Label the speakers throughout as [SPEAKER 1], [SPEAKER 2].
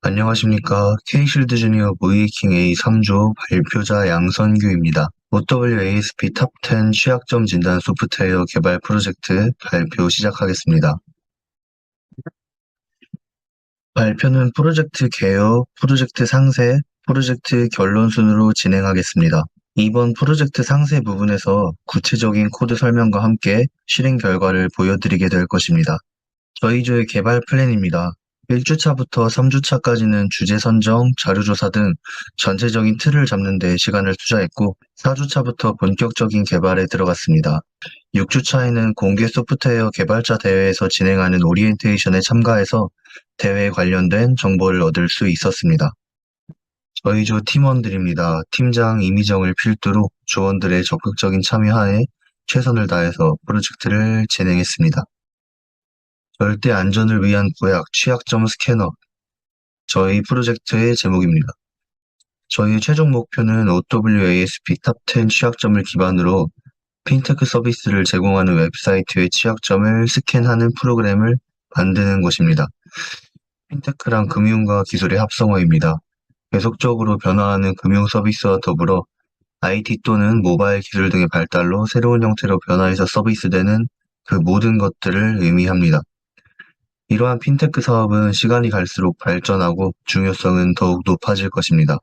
[SPEAKER 1] 안녕하십니까. K실드 주니어 모이킹 A 3조 발표자 양선규입니다. OWASP 탑10 취약점 진단 소프트웨어 개발 프로젝트 발표 시작하겠습니다. 발표는 프로젝트 개요, 프로젝트 상세, 프로젝트 결론 순으로 진행하겠습니다. 이번 프로젝트 상세 부분에서 구체적인 코드 설명과 함께 실행 결과를 보여드리게 될 것입니다. 저희 조의 개발 플랜입니다. 1주차부터 3주차까지는 주제 선정, 자료조사 등 전체적인 틀을 잡는 데 시간을 투자했고, 4주차부터 본격적인 개발에 들어갔습니다. 6주차에는 공개 소프트웨어 개발자 대회에서 진행하는 오리엔테이션에 참가해서 대회에 관련된 정보를 얻을 수 있었습니다. 저희 조 팀원들입니다. 팀장 이미정을 필두로 조원들의 적극적인 참여하에 최선을 다해서 프로젝트를 진행했습니다. 절대 안전을 위한 보약, 취약점 스캐너. 저희 프로젝트의 제목입니다. 저희 최종 목표는 OWASP 탑10 취약점을 기반으로 핀테크 서비스를 제공하는 웹사이트의 취약점을 스캔하는 프로그램을 만드는 것입니다. 핀테크란 금융과 기술의 합성어입니다. 계속적으로 변화하는 금융 서비스와 더불어 IT 또는 모바일 기술 등의 발달로 새로운 형태로 변화해서 서비스되는 그 모든 것들을 의미합니다. 이러한 핀테크 사업은 시간이 갈수록 발전하고 중요성은 더욱 높아질 것입니다.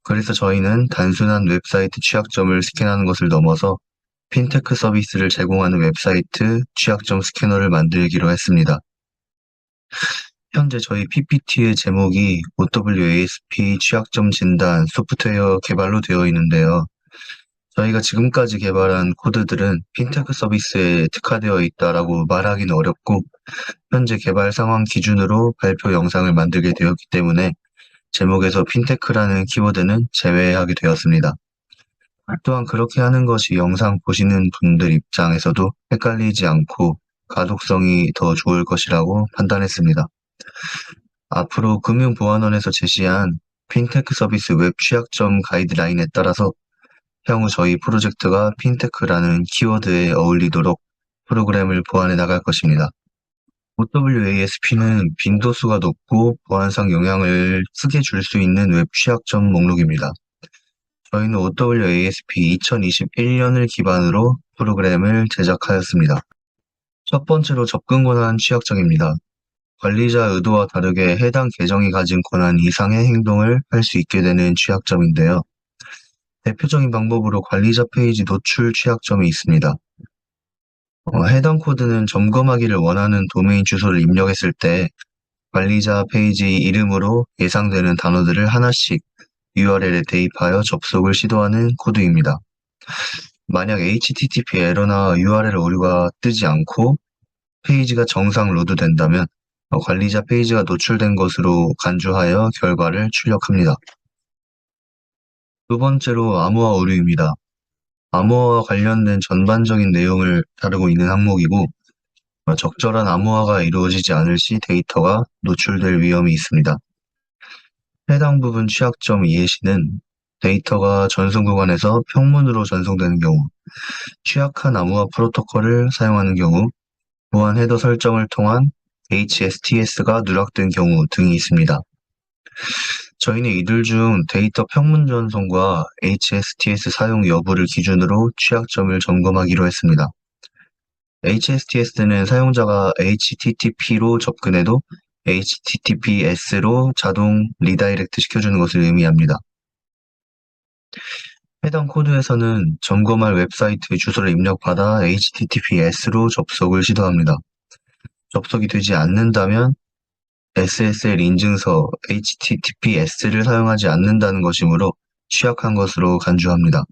[SPEAKER 1] 그래서 저희는 단순한 웹사이트 취약점을 스캔하는 것을 넘어서 핀테크 서비스를 제공하는 웹사이트 취약점 스캐너를 만들기로 했습니다. 현재 저희 PPT의 제목이 OWASP 취약점 진단 소프트웨어 개발로 되어 있는데요. 저희가 지금까지 개발한 코드들은 핀테크 서비스에 특화되어 있다라고 말하기는 어렵고, 현재 개발 상황 기준으로 발표 영상을 만들게 되었기 때문에 제목에서 핀테크라는 키워드는 제외하게 되었습니다. 또한 그렇게 하는 것이 영상 보시는 분들 입장에서도 헷갈리지 않고 가독성이 더 좋을 것이라고 판단했습니다. 앞으로 금융보안원에서 제시한 핀테크 서비스 웹 취약점 가이드라인에 따라서 향후 저희 프로젝트가 핀테크라는 키워드에 어울리도록 프로그램을 보완해 나갈 것입니다. OWASP는 빈도수가 높고 보안상 영향을 크게 줄 수 있는 웹 취약점 목록입니다. 저희는 OWASP 2021년을 기반으로 프로그램을 제작하였습니다. 첫 번째로 접근 권한 취약점입니다. 관리자 의도와 다르게 해당 계정이 가진 권한 이상의 행동을 할 수 있게 되는 취약점인데요. 대표적인 방법으로 관리자 페이지 노출 취약점이 있습니다. 해당 코드는 점검하기를 원하는 도메인 주소를 입력했을 때 관리자 페이지 이름으로 예상되는 단어들을 하나씩 URL에 대입하여 접속을 시도하는 코드입니다. 만약 HTTP 에러나 URL 오류가 뜨지 않고 페이지가 정상 로드된다면 관리자 페이지가 노출된 것으로 간주하여 결과를 출력합니다. 두 번째로 암호화 오류입니다. 암호화와 관련된 전반적인 내용을 다루고 있는 항목이고, 적절한 암호화가 이루어지지 않을 시 데이터가 노출될 위험이 있습니다. 해당 부분 취약점 이해시는 데이터가 전송 구간에서 평문으로 전송되는 경우, 취약한 암호화 프로토콜을 사용하는 경우, 보안 헤더 설정을 통한 HSTS가 누락된 경우 등이 있습니다. 저희는 이들 중 데이터 평문 전송과 HSTS 사용 여부를 기준으로 취약점을 점검하기로 했습니다. HSTS는 사용자가 HTTP로 접근해도 HTTPS로 자동 리다이렉트 시켜주는 것을 의미합니다. 해당 코드에서는 점검할 웹사이트의 주소를 입력받아 HTTPS로 접속을 시도합니다. 접속이 되지 않는다면 SSL 인증서 HTTPS를 사용하지 않는다는 것이므로 취약한 것으로 간주합니다.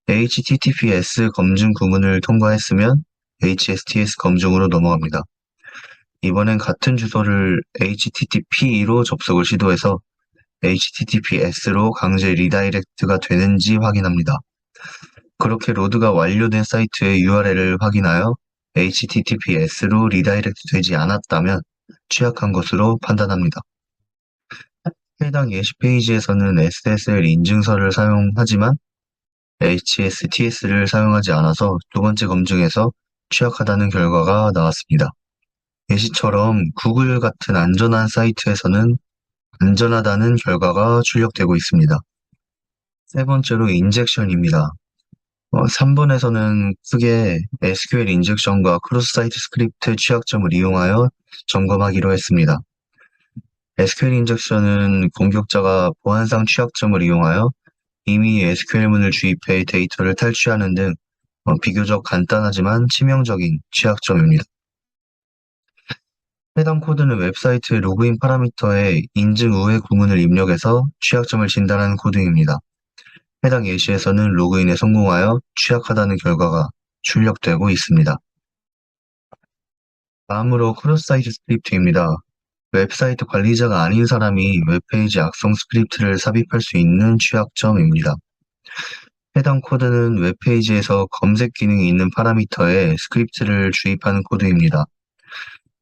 [SPEAKER 1] HTTPS 검증 구문을 통과했으면 HSTS 검증으로 넘어갑니다. 이번엔 같은 주소를 HTTP로 접속을 시도해서 HTTPS로 강제 리다이렉트가 되는지 확인합니다. 그렇게 로드가 완료된 사이트의 URL을 확인하여 HTTPS로 리다이렉트 되지 않았다면 취약한 것으로 판단합니다. 해당 예시 페이지에서는 SSL 인증서를 사용하지만 HSTS를 사용하지 않아서 두 번째 검증에서 취약하다는 결과가 나왔습니다. 예시처럼 구글 같은 안전한 사이트에서는 안전하다는 결과가 출력되고 있습니다. 세 번째로 인젝션입니다. 3번에서는 크게 SQL 인젝션과 크로스 사이트 스크립트 취약점을 이용하여 점검하기로 했습니다. SQL 인젝션은 공격자가 보안상 취약점을 이용하여 이미 SQL문을 주입해 데이터를 탈취하는 등 비교적 간단하지만 치명적인 취약점입니다. 해당 코드는 웹사이트 로그인 파라미터에 인증 우회 구문을 입력해서 취약점을 진단하는 코드입니다. 해당 예시에서는 로그인에 성공하여 취약하다는 결과가 출력되고 있습니다. 다음으로 크로스-사이트 스크립트입니다. 웹사이트 관리자가 아닌 사람이 웹페이지 악성 스크립트를 삽입할 수 있는 취약점입니다. 해당 코드는 웹페이지에서 검색 기능이 있는 파라미터에 스크립트를 주입하는 코드입니다.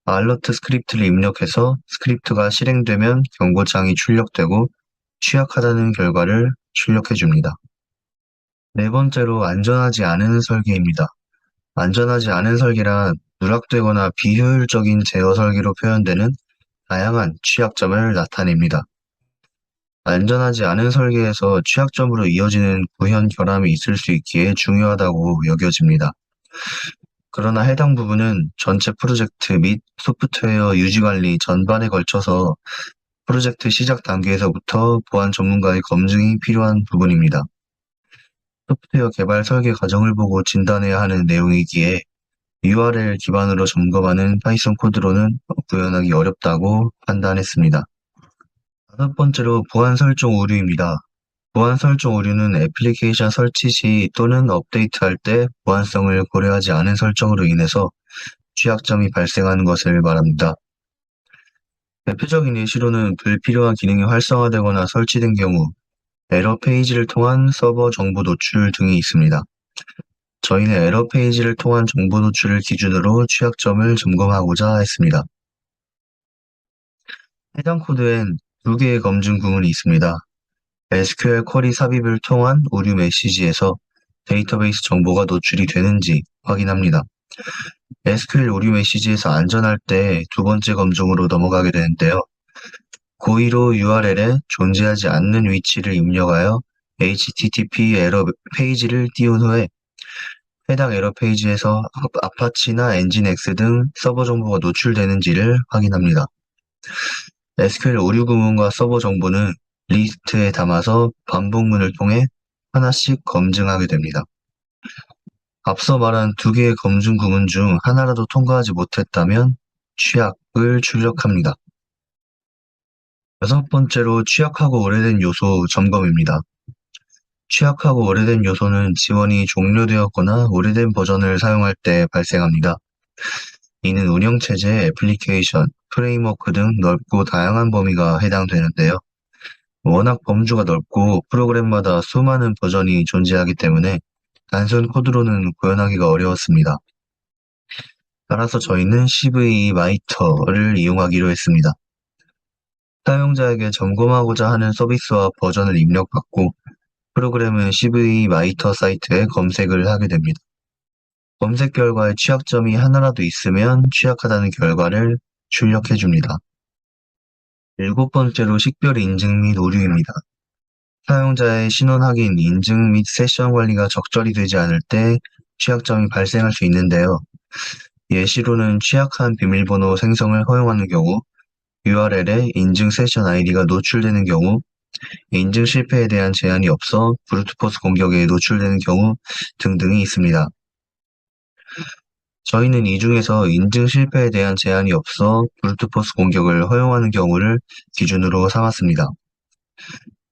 [SPEAKER 1] 알러트 스크립트를 입력해서 스크립트가 실행되면 경고창이 출력되고 취약하다는 결과를 출력해줍니다. 네 번째로 안전하지 않은 설계입니다. 안전하지 않은 설계란 누락되거나 비효율적인 제어 설계로 표현되는 다양한 취약점을 나타냅니다. 안전하지 않은 설계에서 취약점으로 이어지는 구현 결함이 있을 수 있기에 중요하다고 여겨집니다. 그러나 해당 부분은 전체 프로젝트 및 소프트웨어 유지관리 전반에 걸쳐서 프로젝트 시작 단계에서부터 보안 전문가의 검증이 필요한 부분입니다. 소프트웨어 개발 설계 과정을 보고 진단해야 하는 내용이기에 URL 기반으로 점검하는 파이썬 코드로는 구현하기 어렵다고 판단했습니다. 다섯 번째로 보안 설정 오류입니다. 보안 설정 오류는 애플리케이션 설치 시 또는 업데이트할 때 보안성을 고려하지 않은 설정으로 인해서 취약점이 발생하는 것을 말합니다. 대표적인 예시로는 불필요한 기능이 활성화되거나 설치된 경우, 에러 페이지를 통한 서버 정보 노출 등이 있습니다. 저희는 에러 페이지를 통한 정보 노출을 기준으로 취약점을 점검하고자 했습니다. 해당 코드엔 두 개의 검증 구문이 있습니다. SQL 쿼리 삽입을 통한 오류 메시지에서 데이터베이스 정보가 노출이 되는지 확인합니다. SQL 오류 메시지에서 안전할 때 두 번째 검증으로 넘어가게 되는데요. 고의로 URL에 존재하지 않는 위치를 입력하여 HTTP 에러 페이지를 띄운 후에 해당 에러 페이지에서 아파치나 엔진X 등 서버 정보가 노출되는지를 확인합니다. SQL 오류 구문과 서버 정보는 리스트에 담아서 반복문을 통해 하나씩 검증하게 됩니다. 앞서 말한 두 개의 검증 구문 중 하나라도 통과하지 못했다면 취약을 출력합니다. 여섯 번째로 취약하고 오래된 요소 점검입니다. 취약하고 오래된 요소는 지원이 종료되었거나 오래된 버전을 사용할 때 발생합니다. 이는 운영체제, 애플리케이션, 프레임워크 등 넓고 다양한 범위가 해당되는데요. 워낙 범주가 넓고 프로그램마다 수많은 버전이 존재하기 때문에 단순 코드로는 구현하기가 어려웠습니다. 따라서 저희는 CVE 마이터를 이용하기로 했습니다. 사용자에게 점검하고자 하는 서비스와 버전을 입력받고 프로그램은 CVE 마이터 사이트에 검색을 하게 됩니다. 검색 결과에 취약점이 하나라도 있으면 취약하다는 결과를 출력해줍니다. 일곱 번째로 식별 인증 및 오류입니다. 사용자의 신원 확인, 인증 및 세션 관리가 적절히 되지 않을 때 취약점이 발생할 수 있는데요. 예시로는 취약한 비밀번호 생성을 허용하는 경우, URL에 인증 세션 아이디가 노출되는 경우, 인증 실패에 대한 제한이 없어 브루트포스 공격에 노출되는 경우 등등이 있습니다. 저희는 이 중에서 인증 실패에 대한 제한이 없어 브루트포스 공격을 허용하는 경우를 기준으로 삼았습니다.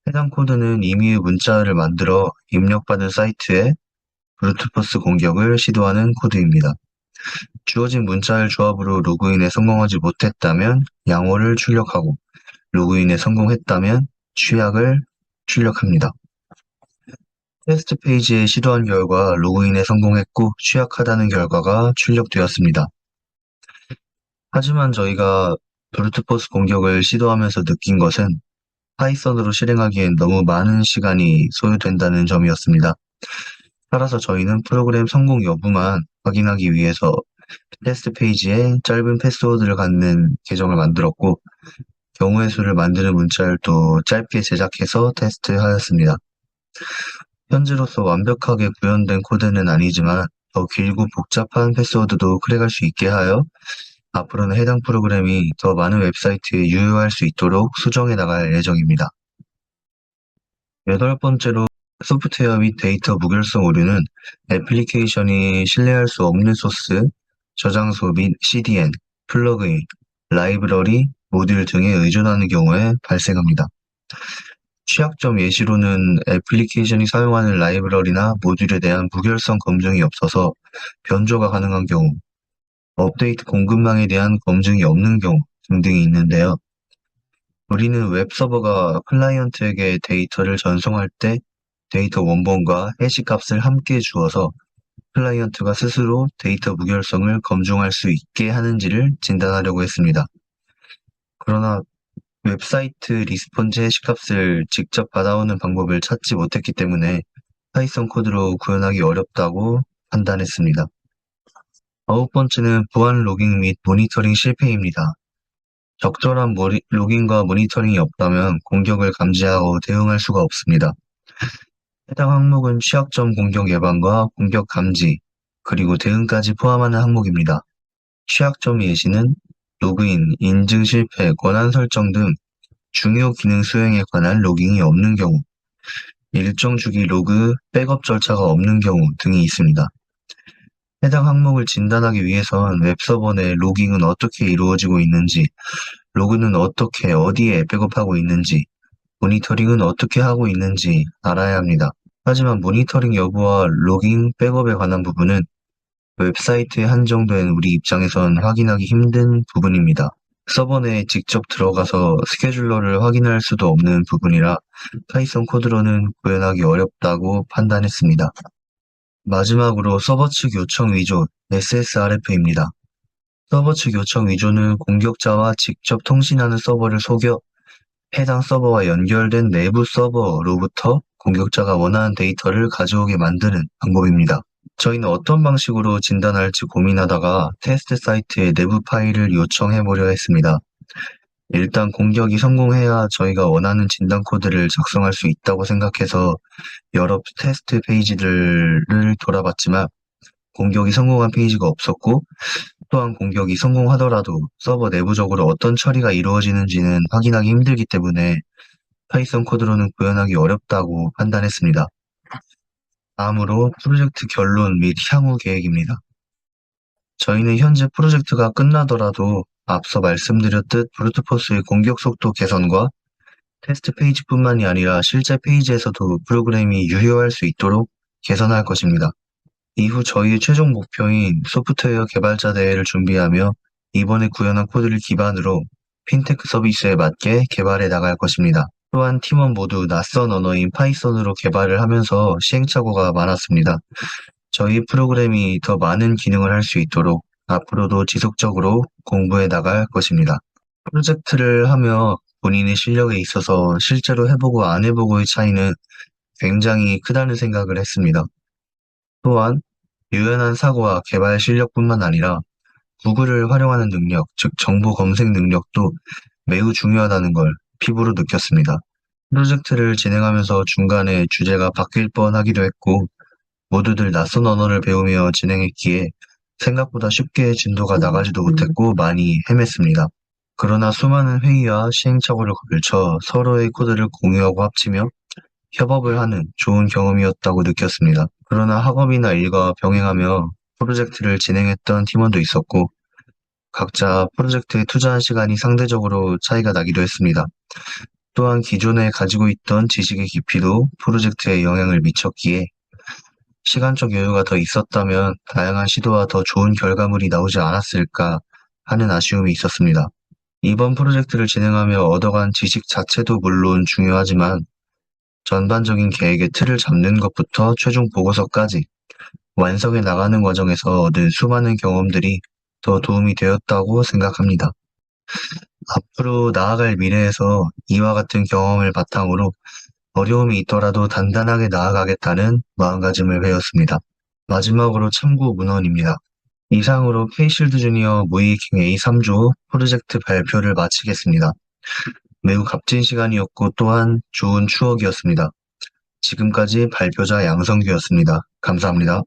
[SPEAKER 1] 해당 코드는 임의의 문자를 만들어 입력받은 사이트에 브루트포스 공격을 시도하는 코드입니다. 주어진 문자열 조합으로 로그인에 성공하지 못했다면 양호를 출력하고 로그인에 성공했다면 취약을 출력합니다. 테스트 페이지에 시도한 결과 로그인에 성공했고 취약하다는 결과가 출력되었습니다. 하지만 저희가 브루트포스 공격을 시도하면서 느낀 것은 파이썬으로 실행하기엔 너무 많은 시간이 소요된다는 점이었습니다. 따라서 저희는 프로그램 성공 여부만 확인하기 위해서 테스트 페이지에 짧은 패스워드를 갖는 계정을 만들었고, 경우의 수를 만드는 문자를 또 짧게 제작해서 테스트하였습니다. 현재로서 완벽하게 구현된 코드는 아니지만 더 길고 복잡한 패스워드도 크랙할 수 있게 하여 앞으로는 해당 프로그램이 더 많은 웹사이트에 유효할 수 있도록 수정해 나갈 예정입니다. 여덟 번째로 소프트웨어 및 데이터 무결성 오류는 애플리케이션이 신뢰할 수 없는 소스, 저장소 및 CDN, 플러그인, 라이브러리, 모듈 등에 의존하는 경우에 발생합니다. 취약점 예시로는 애플리케이션이 사용하는 라이브러리나 모듈에 대한 무결성 검증이 없어서 변조가 가능한 경우, 업데이트 공급망에 대한 검증이 없는 경우 등등이 있는데요. 우리는 웹서버가 클라이언트에게 데이터를 전송할 때 데이터 원본과 해시 값을 함께 주어서 클라이언트가 스스로 데이터 무결성을 검증할 수 있게 하는지를 진단하려고 했습니다. 그러나 웹사이트 리스폰즈 해시값을 직접 받아오는 방법을 찾지 못했기 때문에 파이썬 코드로 구현하기 어렵다고 판단했습니다. 아홉 번째는 보안 로깅 및 모니터링 실패입니다. 적절한 로깅과 모니터링이 없다면 공격을 감지하고 대응할 수가 없습니다. 해당 항목은 취약점 공격 예방과 공격 감지, 그리고 대응까지 포함하는 항목입니다. 취약점 예시는 로그인, 인증 실패, 권한 설정 등 중요 기능 수행에 관한 로깅이 없는 경우, 일정 주기 로그, 백업 절차가 없는 경우 등이 있습니다. 해당 항목을 진단하기 위해선 웹서버 내 로깅은 어떻게 이루어지고 있는지, 로그는 어떻게 어디에 백업하고 있는지, 모니터링은 어떻게 하고 있는지 알아야 합니다. 하지만 모니터링 여부와 로깅, 백업에 관한 부분은 웹사이트에 한정된 우리 입장에선 확인하기 힘든 부분입니다. 서버 내에 직접 들어가서 스케줄러를 확인할 수도 없는 부분이라 파이썬 코드로는 구현하기 어렵다고 판단했습니다. 마지막으로 서버 측 요청 위조 SSRF입니다. 서버 측 요청 위조는 공격자와 직접 통신하는 서버를 속여 해당 서버와 연결된 내부 서버로부터 공격자가 원하는 데이터를 가져오게 만드는 방법입니다. 저희는 어떤 방식으로 진단할지 고민하다가 테스트 사이트에 내부 파일을 요청해 보려 했습니다. 일단 공격이 성공해야 저희가 원하는 진단 코드를 작성할 수 있다고 생각해서 여러 테스트 페이지들을 돌아봤지만 공격이 성공한 페이지가 없었고, 또한 공격이 성공하더라도 서버 내부적으로 어떤 처리가 이루어지는지는 확인하기 힘들기 때문에 파이썬 코드로는 구현하기 어렵다고 판단했습니다. 다음으로 프로젝트 결론 및 향후 계획입니다. 저희는 현재 프로젝트가 끝나더라도 앞서 말씀드렸듯 브루트포스의 공격 속도 개선과 테스트 페이지뿐만이 아니라 실제 페이지에서도 프로그램이 유효할 수 있도록 개선할 것입니다. 이후 저희의 최종 목표인 소프트웨어 개발자 대회를 준비하며 이번에 구현한 코드를 기반으로 핀테크 서비스에 맞게 개발해 나갈 것입니다. 또한 팀원 모두 낯선 언어인 파이썬으로 개발을 하면서 시행착오가 많았습니다. 저희 프로그램이 더 많은 기능을 할 수 있도록 앞으로도 지속적으로 공부해 나갈 것입니다. 프로젝트를 하며 본인의 실력에 있어서 실제로 해보고 안 해보고의 차이는 굉장히 크다는 생각을 했습니다. 또한 유연한 사고와 개발 실력뿐만 아니라 구글을 활용하는 능력, 즉 정보 검색 능력도 매우 중요하다는 걸 피부로 느꼈습니다. 프로젝트를 진행하면서 중간에 주제가 바뀔 뻔하기도 했고 모두들 낯선 언어를 배우며 진행했기에 생각보다 쉽게 진도가 나가지도 못했고 많이 헤맸습니다. 그러나 수많은 회의와 시행착오를 걸쳐 서로의 코드를 공유하고 합치며 협업을 하는 좋은 경험이었다고 느꼈습니다. 그러나 학업이나 일과 병행하며 프로젝트를 진행했던 팀원도 있었고 각자 프로젝트에 투자한 시간이 상대적으로 차이가 나기도 했습니다. 또한 기존에 가지고 있던 지식의 깊이도 프로젝트에 영향을 미쳤기에 시간적 여유가 더 있었다면 다양한 시도와 더 좋은 결과물이 나오지 않았을까 하는 아쉬움이 있었습니다. 이번 프로젝트를 진행하며 얻어간 지식 자체도 물론 중요하지만 전반적인 계획의 틀을 잡는 것부터 최종 보고서까지 완성해 나가는 과정에서 얻은 수많은 경험들이 더 도움이 되었다고 생각합니다. 앞으로 나아갈 미래에서 이와 같은 경험을 바탕으로 어려움이 있더라도 단단하게 나아가겠다는 마음가짐을 배웠습니다. 마지막으로 참고 문헌입니다. 이상으로 K실드 주니어 무이킹 A3조 프로젝트 발표를 마치겠습니다. 매우 값진 시간이었고 또한 좋은 추억이었습니다. 지금까지 발표자 양성규였습니다. 감사합니다.